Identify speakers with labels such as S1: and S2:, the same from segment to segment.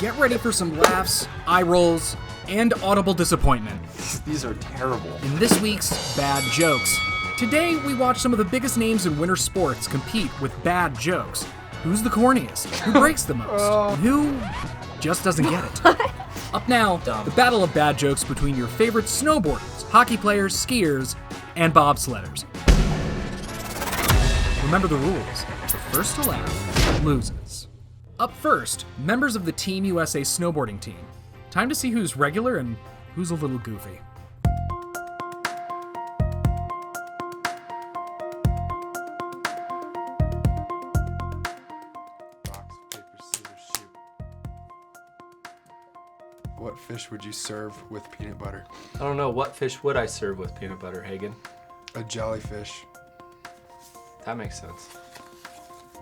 S1: Get ready for some laughs, eye rolls, and audible disappointment.
S2: These are terrible.
S1: In this week's Bad Jokes. Today, we watch some of the biggest names in winter sports compete with bad jokes. Who's the corniest? Who breaks the most? And who just doesn't get it? Up now, the battle of bad jokes between your favorite snowboarders, hockey players, skiers, and bobsledders. Remember the rules. The first to laugh loses. Up first, members of the Team USA snowboarding team. Time to see who's regular and who's a little goofy.
S2: Rocks, paper, scissors, shoot. What fish would you serve with peanut butter?
S3: I don't know, what fish would I serve with peanut butter, Hagen?
S2: A jellyfish.
S3: That makes sense.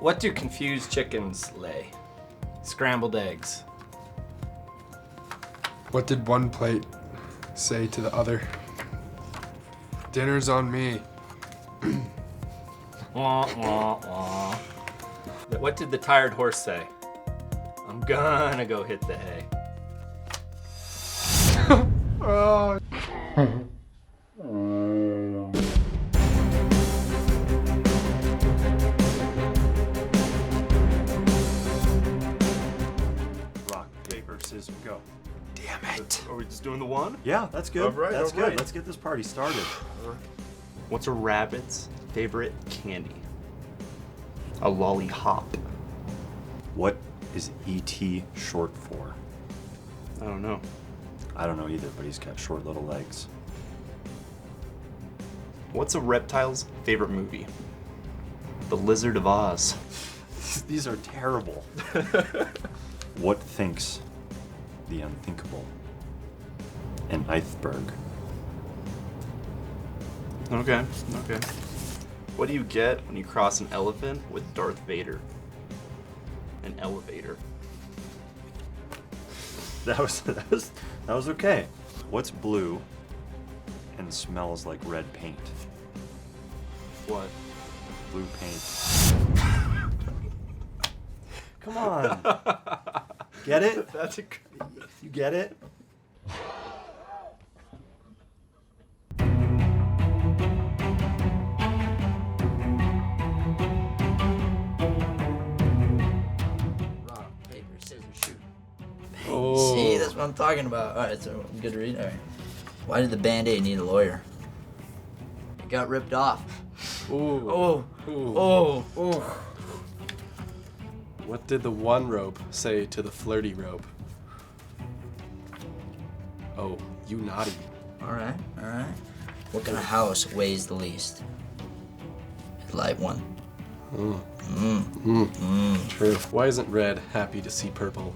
S3: What do confused chickens lay? Scrambled eggs.
S2: What did one plate say to the other? Dinner's on me.
S3: Wah, wah, wah. What did the tired horse say? I'm gonna go hit the hay.
S2: Oh.
S4: Rock, paper, scissors, go.
S2: Damn it.
S3: Are we just doing the one?
S4: Yeah, that's good.
S3: All right,
S4: that's
S3: all
S4: good.
S3: right.
S4: Let's get this party started.
S3: What's a rabbit's favorite candy? A lollipop.
S4: What is ET short for?
S3: I don't know.
S4: I don't know either, but he's got short little legs.
S3: What's a reptile's favorite movie? The Lizard of Oz.
S4: These are terrible. What thinks the unthinkable? An iceberg.
S3: Okay. What do you get when you cross an elephant with Darth Vader? An elevator.
S4: That was okay. What's blue and smells like red paint?
S3: What?
S4: Blue paint. Come on. Get it?
S3: That's a...
S4: You get it?
S5: Rock, paper, scissors, shoot.
S2: Oh.
S5: See, that's what I'm talking about. Alright, so good read. Alright. Why did the Band-Aid need a lawyer? It got ripped off.
S2: Ooh.
S5: Oh,
S2: Ooh.
S5: oh.
S2: What did the one rope say to the flirty rope? Oh, you naughty.
S5: Alright. What kind of house weighs the least? A light one.
S2: True. Why isn't red happy to see purple?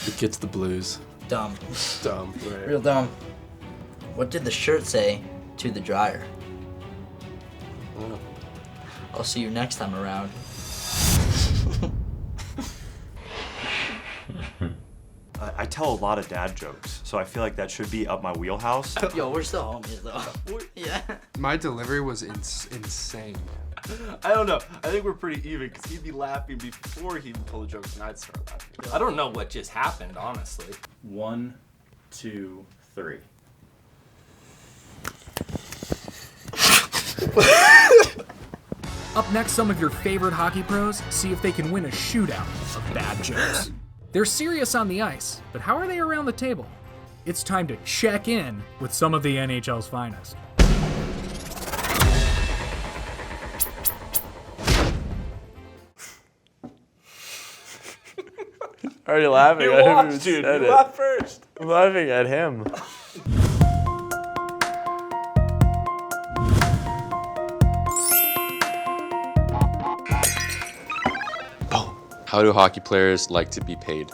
S2: It gets the blues.
S5: Dumb.
S2: Dumb. Right.
S5: Real dumb. What did the shirt say to the dryer?
S2: Oh.
S5: I'll see you next time around.
S4: I tell a lot of dad jokes, so I feel like that should be up my wheelhouse.
S5: Yo, we're still homies though. Yeah.
S2: My delivery was insane.
S3: I don't know. I think we're pretty even because he'd be laughing before he even told the jokes and I'd start laughing. I don't know what just happened, honestly.
S4: 1, 2, 3.
S1: Up next, some of your favorite hockey pros see if they can win a shootout of bad jokes. They're serious on the ice, but how are they around the table? It's time to check in with some of the NHL's finest.
S6: Are you laughing?
S3: You
S6: I haven't
S3: watched,
S6: even
S3: dude.
S6: said
S3: You
S6: it.
S3: laughed first.
S6: I'm laughing at him.
S7: How do hockey players like to be paid?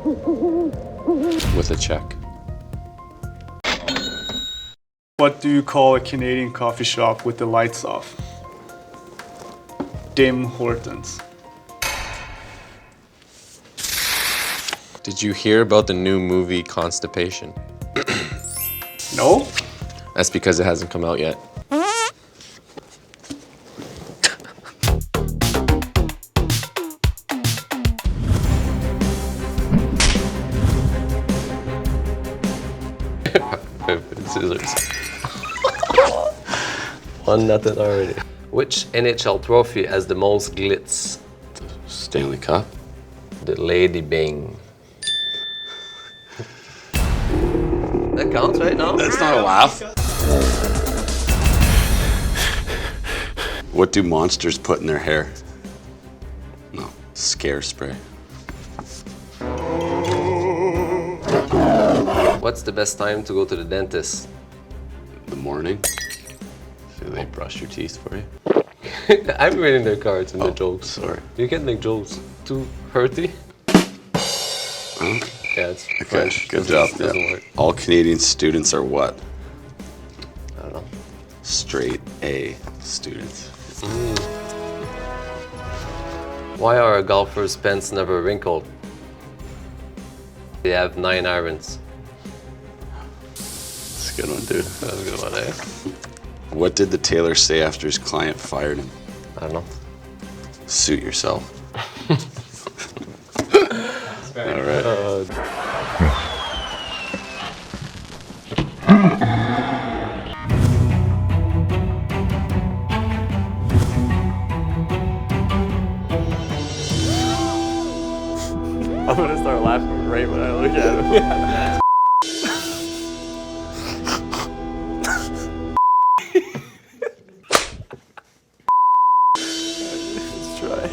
S7: With a check.
S8: What do you call a Canadian coffee shop with the lights off? Tim Hortons.
S7: Did you hear about the new movie Constipation?
S8: No?
S7: That's because it hasn't come out yet. scissors. 1-0 already. Which NHL trophy has the most glitz?
S9: Stanley Cup.
S7: The Lady Bing. That counts, right? No?
S9: That's not a laugh. What do monsters put in their hair? No, scare spray.
S7: What's the best time to go to the dentist?
S9: The morning. So they brush your teeth for you.
S7: I'm reading their cards and their jokes.
S9: Sorry.
S7: You can't make jokes too hurty. Yeah, it's French.
S9: Good job.
S7: Doesn't
S9: Yeah.
S7: work.
S9: All Canadian students are what?
S7: I don't know.
S9: Straight A students.
S7: Why are a golfer's pants never wrinkled? They have 9 irons.
S9: That's a good one, dude.
S7: That's a good one, eh?
S9: What did the tailor say after his client fired him?
S7: I don't know.
S9: Suit yourself. All right.
S6: I'm gonna start laughing right when I look at him. Let's try.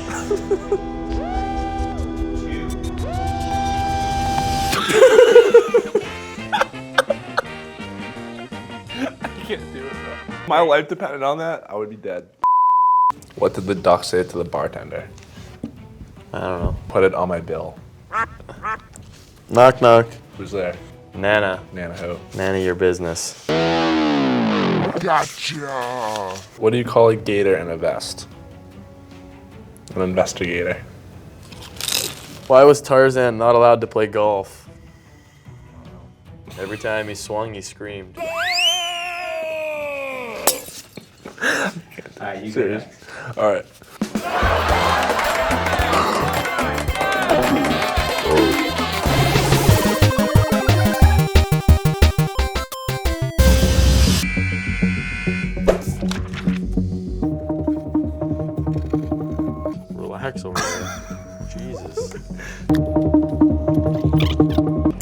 S6: I can't do it, bro. My life depended on that, I would be dead.
S10: What did the duck say to the bartender?
S6: I don't know.
S10: Put it on my bill.
S6: Knock, knock.
S10: Who's there?
S6: Nana.
S10: Nana who?
S6: Nana, your business.
S10: Gotcha. What do you call a gator in a vest? An investigator.
S6: Why was Tarzan not allowed to play golf? Every time he swung, he screamed.
S10: Serious? All right.
S6: Relax over there. Jesus.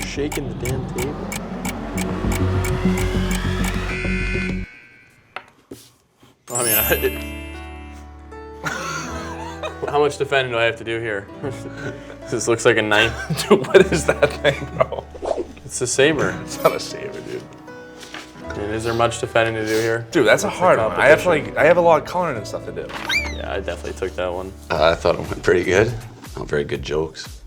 S6: Shaking the damn table. I mean, how much defending do I have to do here? This looks like a knife.
S10: Dude, what is that thing, bro?
S6: It's a saber.
S10: It's not a saber, dude.
S6: And is there much defending to do here?
S10: Dude, that's a
S6: What's the
S10: hard one. I have
S6: competition?
S10: I have a lot of coloring and stuff to do.
S6: Yeah, I definitely took that one.
S9: I thought it went pretty good. Not very good jokes.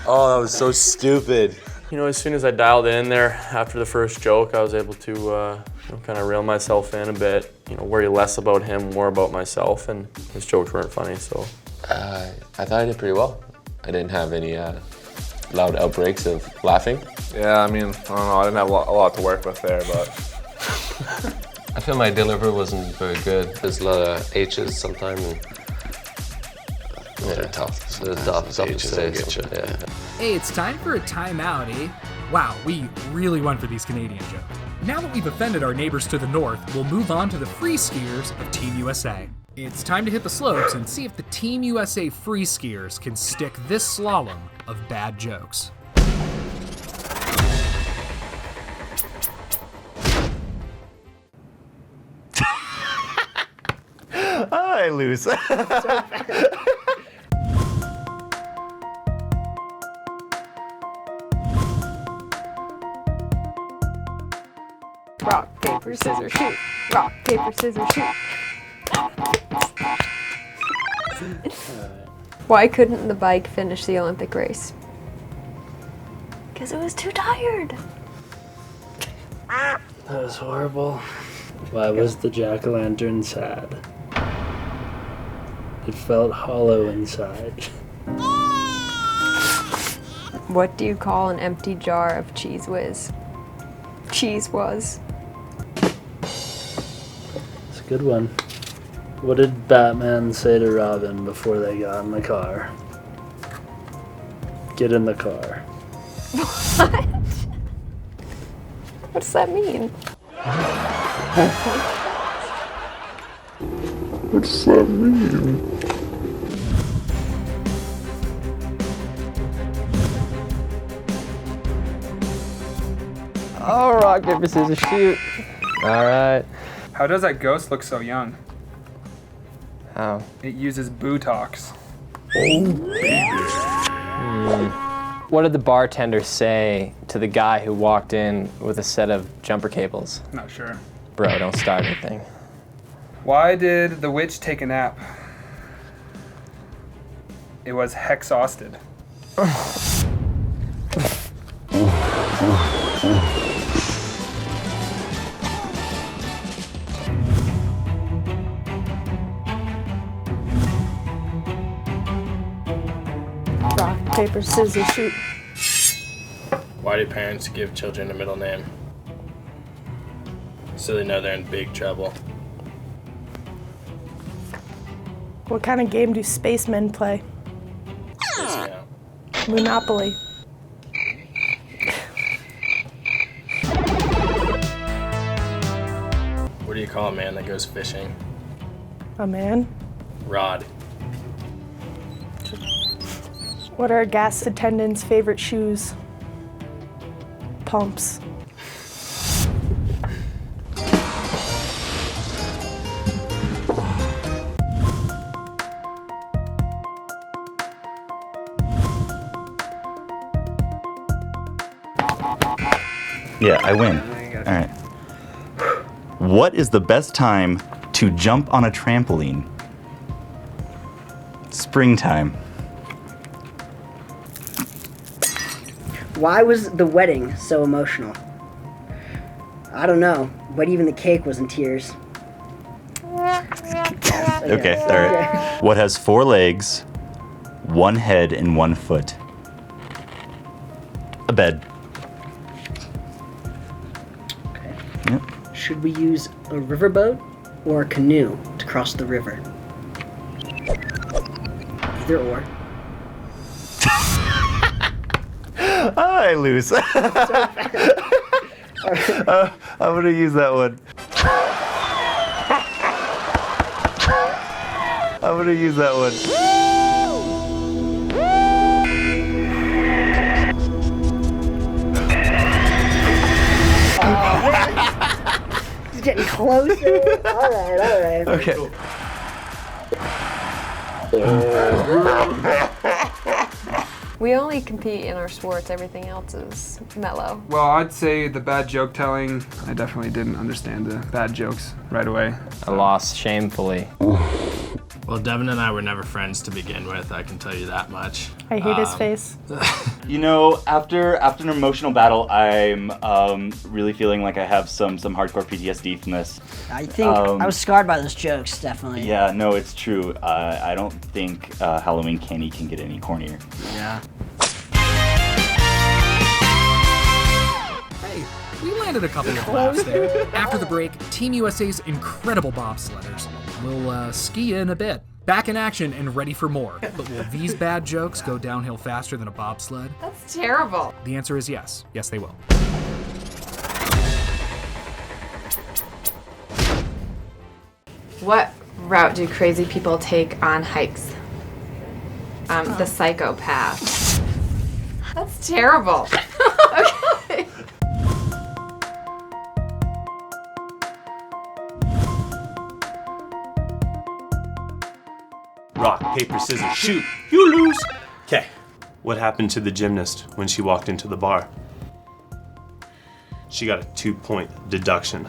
S9: Oh, that was so stupid.
S6: You know, as soon as I dialed in there after the first joke, I was able to kind of reel myself in a bit. You know, worry less about him, more about myself, and his jokes weren't funny. So
S7: I thought I did pretty well. I didn't have any loud outbreaks of laughing.
S10: Yeah, I mean, I don't know. I didn't have a lot to work with there, but
S7: I feel my delivery wasn't very good. There's a lot of H's sometimes.
S9: Those are tough.
S7: So it's tough to
S9: H's
S7: say.
S9: will get you.
S7: Yeah.
S1: Hey, it's time for a timeout, eh? Wow, we really went for these Canadian jokes. Now that we've offended our neighbors to the north, we'll move on to the free skiers of Team USA. It's time to hit the slopes and see if the Team USA free skiers can stick this slalom of bad jokes.
S4: I lose.
S11: Rock, paper, scissors, shoot. Rock, paper, scissors, shoot. Why couldn't the bike finish the Olympic race? Because it was too tired.
S12: That was horrible. Why was the jack-o'-lantern sad? It felt hollow inside.
S11: What do you call an empty jar of Cheese Whiz? Cheese Whiz.
S12: It's a good one. What did Batman say to Robin before they got in the car? Get in the car.
S11: What does that mean?
S9: What does that mean?
S13: Oh, rock, paper, scissors, shoot. All right.
S14: How does that ghost look so young?
S13: How?
S14: It uses Botox.
S13: What did the bartender say to the guy who walked in with a set of jumper cables?
S14: Not sure.
S13: Bro, don't start anything.
S14: Why did the witch take a nap? It was exhausted.
S15: Rock, paper, scissors, shoot.
S16: Why do parents give children a middle name? So they know they're in big trouble.
S15: What kind of game do spacemen play?
S16: Yeah.
S15: Monopoly.
S16: What do you call a man that goes fishing?
S15: A man?
S16: Rod.
S15: What are gas attendants' favorite shoes? Pumps.
S17: Yeah, I win. All right. What is the best time to jump on a trampoline? Springtime.
S18: Why was the wedding so emotional? I don't know, but even the cake was in tears.
S17: Okay, all right. What has 4 legs, 1 head, and 1 foot? A bed.
S18: Should we use a riverboat or a canoe to cross the river? Either or.
S17: I lose. I'm gonna use that one. I'm gonna use that one.
S18: It's getting closer. All right.
S17: Okay.
S11: We only compete in our sports. Everything else is mellow.
S14: Well, I'd say the bad joke telling, I definitely didn't understand the bad jokes right away.
S13: I lost shamefully.
S16: Well, Devin and I were never friends to begin with, I can tell you that much.
S15: I hate his face.
S17: You know, after an emotional battle, I'm really feeling like I have some hardcore PTSD from this.
S18: I think I was scarred by those jokes, definitely.
S17: Yeah, no, it's true. I don't think Halloween candy can get any cornier.
S18: Yeah.
S1: Hey, we landed a couple of laughs there. After the break, Team USA's incredible bobsledders will ski in a bit. Back in action and ready for more. But will these bad jokes go downhill faster than a bobsled?
S19: That's terrible.
S1: The answer is yes. Yes, they will.
S19: What route do crazy people take on hikes? The psychopath. That's terrible. Okay.
S20: Rock, paper, scissors, shoot. You lose. Okay. What happened to the gymnast when she walked into the bar? She got a 2-point deduction.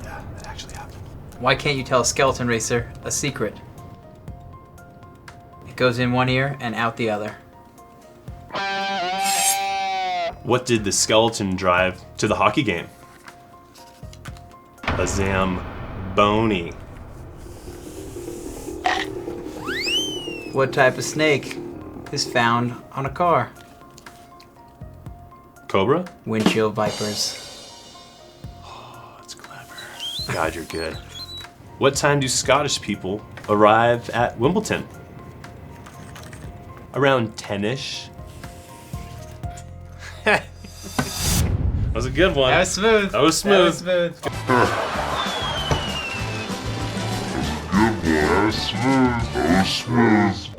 S20: Yeah, that actually happened.
S5: Why can't you tell a skeleton racer a secret? It goes in one ear and out the other.
S20: What did the skeleton drive to the hockey game? A Zamboni.
S5: What type of snake is found on a car?
S20: Cobra?
S5: Windshield vipers.
S20: Oh, that's clever. God, you're good. What time do Scottish people arrive at Wimbledon? Around 10-ish. good one.
S14: That was smooth.
S20: That was smooth.
S14: That was smooth.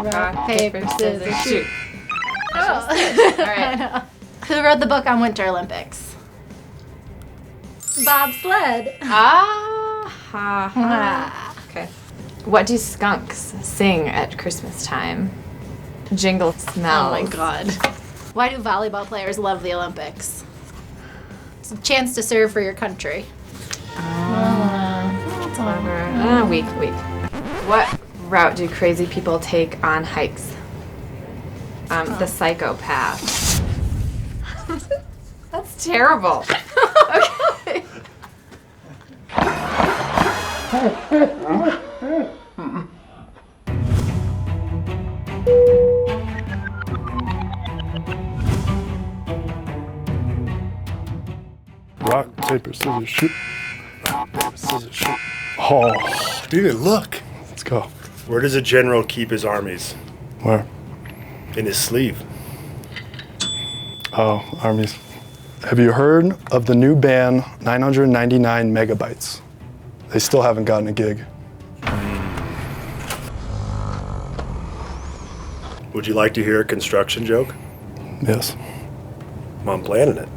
S19: Rock, paper, scissors, shoot.
S21: Oh. All right. Who wrote the book on Winter Olympics? Bob Sled.
S19: Ah, ha, ha. Okay. What do skunks sing at Christmas time? Jingle smells.
S21: Oh my god. Why do volleyball players love the Olympics? It's a chance to serve for your country.
S19: Clever. Weak. What route do crazy people take on hikes? The psychopath. That's terrible. Okay.
S8: Rock, paper, scissors, shoot. Rock, paper, scissors, shoot. Oh, dude, look. Let's go.
S22: Where does a general keep his armies?
S8: Where?
S22: In his sleeve.
S8: Oh, armies. Have you heard of the new band 999 Megabytes? They still haven't gotten a gig.
S22: Would you like to hear a construction joke?
S8: Yes.
S22: Well, I'm planning it.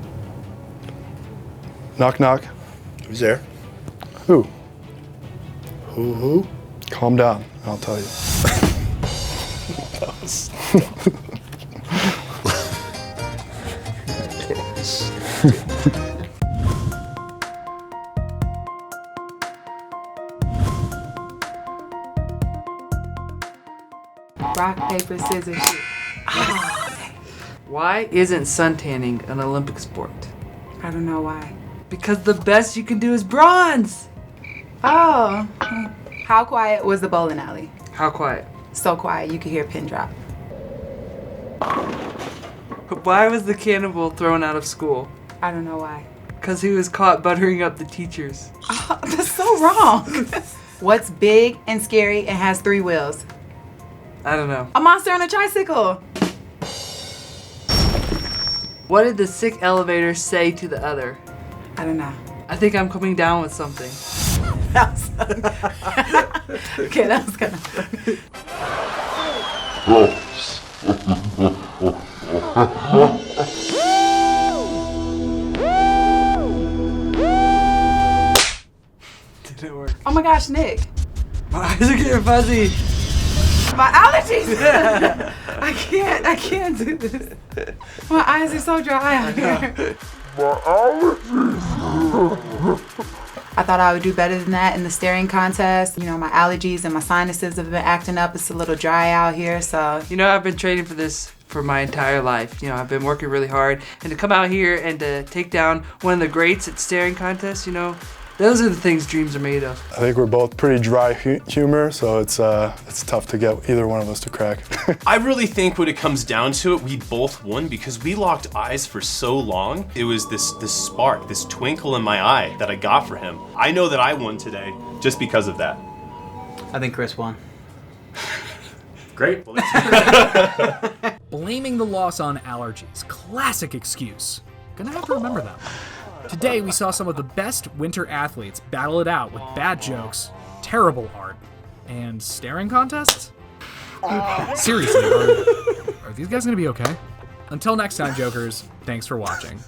S8: Knock, knock.
S22: Who's there?
S8: Who?
S22: Who?
S8: Calm down, I'll tell you.
S22: That was
S23: Rock, paper, scissors, shoot. Why isn't suntanning an Olympic sport?
S24: I don't know why.
S23: Because the best you can do is bronze.
S24: Oh. How quiet was the bowling alley?
S23: How quiet?
S24: So quiet you could hear a pin drop.
S23: Why was the cannibal thrown out of school?
S24: I don't know why.
S23: Because he was caught buttering up the teachers.
S24: Oh, that's so wrong. What's big and scary and has 3 wheels?
S23: I don't know.
S24: A monster on a tricycle.
S23: What did the sick elevator say to the other?
S24: I don't know.
S23: I think I'm coming down with something.
S24: Okay, that was kind of funny.
S23: Didn't work.
S24: Oh my gosh, Nick.
S23: My eyes are getting fuzzy.
S24: My allergies. I can't do this. My eyes are so dry out here. I thought I would do better than that in the staring contest. You know, my allergies and my sinuses have been acting up. It's a little dry out here, so.
S23: You know, I've been training for this for my entire life. You know, I've been working really hard. And to come out here and to take down one of the greats at staring contests, you know, those are the things dreams are made of.
S8: I think we're both pretty dry humor, so it's tough to get either one of us to crack.
S20: I really think when it comes down to it, we both won because we locked eyes for so long. It was this spark, this twinkle in my eye that I got for him. I know that I won today just because of that.
S14: I think Chris won.
S20: Great.
S1: Blaming the loss on allergies. Classic excuse. Gonna have to remember that one. Today we saw some of the best winter athletes battle it out with bad jokes, terrible art, and staring contests? Seriously, are these guys gonna be okay? Until next time, Jokers, thanks for watching.